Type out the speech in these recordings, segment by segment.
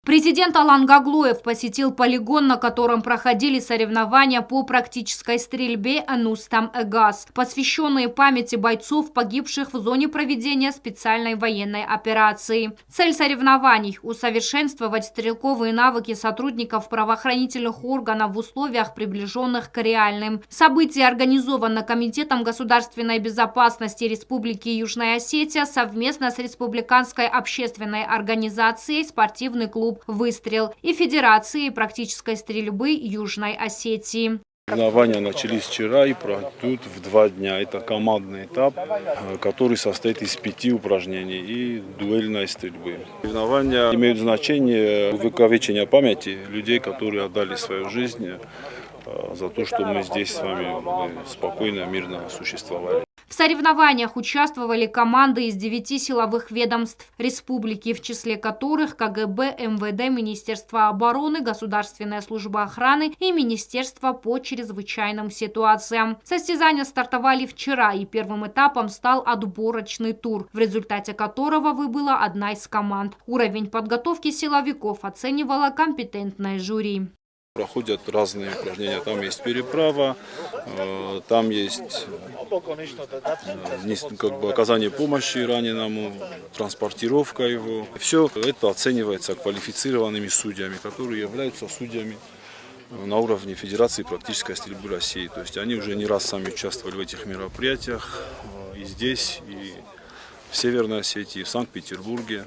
Президент Алан Гаглоев посетил полигон, на котором проходили соревнования по практической стрельбе «Энустам-Эгас», посвященные памяти бойцов, погибших в зоне проведения специальной военной операции. Цель соревнований – усовершенствовать стрелковые навыки сотрудников правоохранительных органов в условиях, приближенных к реальным. Событие организовано Комитетом государственной безопасности Республики Южная Осетия совместно с Республиканской общественной организацией «Спортивный клуб «Выстрел» и Федерацией практической стрельбы Южной Осетии. Соревнования начались вчера и пройдут в 2 дня. Это командный этап, который состоит из 5 упражнений и дуэльной стрельбы. Соревнования имеют значение увековечения памяти людей, которые отдали свою жизнь за то, что мы здесь с вами спокойно, мирно существовали. В соревнованиях участвовали команды из 9 силовых ведомств республики, в числе которых КГБ, МВД, Министерство обороны, Государственная служба охраны и Министерство по чрезвычайным ситуациям. Состязания стартовали вчера, и первым этапом стал отборочный тур, в результате которого выбыла одна из команд. Уровень подготовки силовиков оценивало компетентное жюри. Проходят разные упражнения. Там есть переправа, там есть оказание помощи раненому, транспортировка его. Все это оценивается квалифицированными судьями, которые являются судьями на уровне Федерации практической стрельбы России. То есть они уже не раз сами участвовали в этих мероприятиях и здесь, и в Северной Осетии, и в Санкт-Петербурге.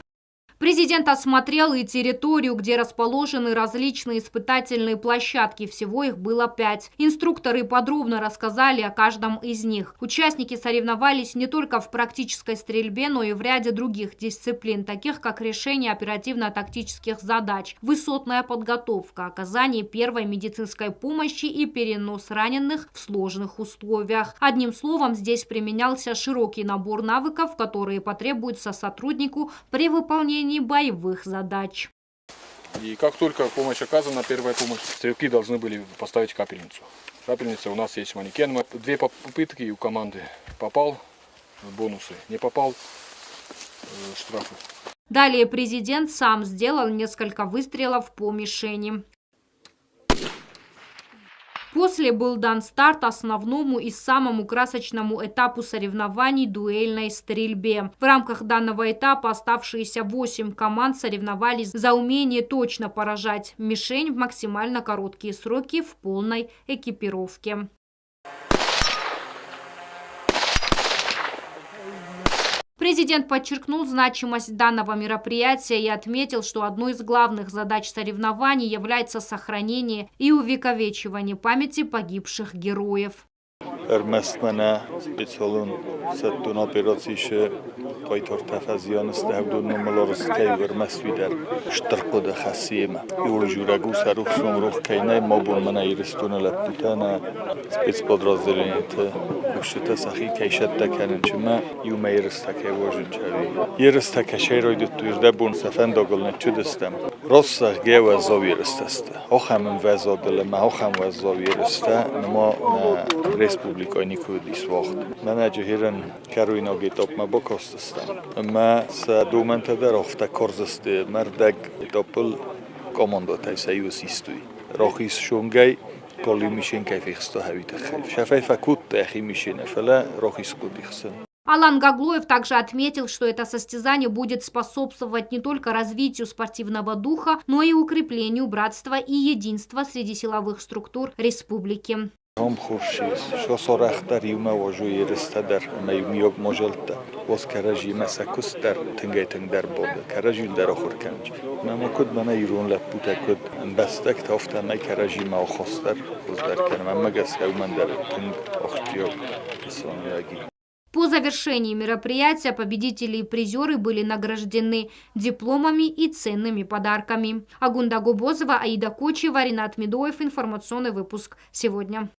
Президент осмотрел и территорию, где расположены различные испытательные площадки. Всего их было 5. Инструкторы подробно рассказали о каждом из них. Участники соревновались не только в практической стрельбе, но и в ряде других дисциплин, таких как решение оперативно-тактических задач, высотная подготовка, оказание первой медицинской помощи и перенос раненых в сложных условиях. Одним словом, здесь применялся широкий набор навыков, которые потребуются сотруднику при выполнении боевых задач. И как только помощь оказана, первая помощь, стрелки должны были поставить капельницу. Капельница у нас есть манекен. 2 попытки у команды. Попал — бонусы, не попал — штрафы. Далее президент сам сделал несколько выстрелов по мишени. После был дан старт основному и самому красочному этапу соревнований – дуэльной стрельбе. В рамках данного этапа оставшиеся 8 команд соревновались за умение точно поражать мишень в максимально короткие сроки в полной экипировке. Президент подчеркнул значимость данного мероприятия и отметил, что одной из главных задач соревнований является сохранение и увековечивание памяти погибших героев. Republikai Kurdis vacht. Menedje hiren kerülnagét opma bokostastam. Ma sa dumente der ofta korzaste merdeg doppel komandotai sayus istui. Rochis shungay kolli mishin kayfixsta havita khalf. Shafay fakut tahi mishin fala rochis kudixsen. Алан Гаглоев также отметил, что это состязание будет способствовать не только развитию спортивного духа, но и укреплению братства и единства среди силовых структур республики. По завершении мероприятия победители и призеры были награждены дипломами и ценными подарками. Агунда Губозова, Аида Кочева, Ринат Медоев. Информационный выпуск сегодня.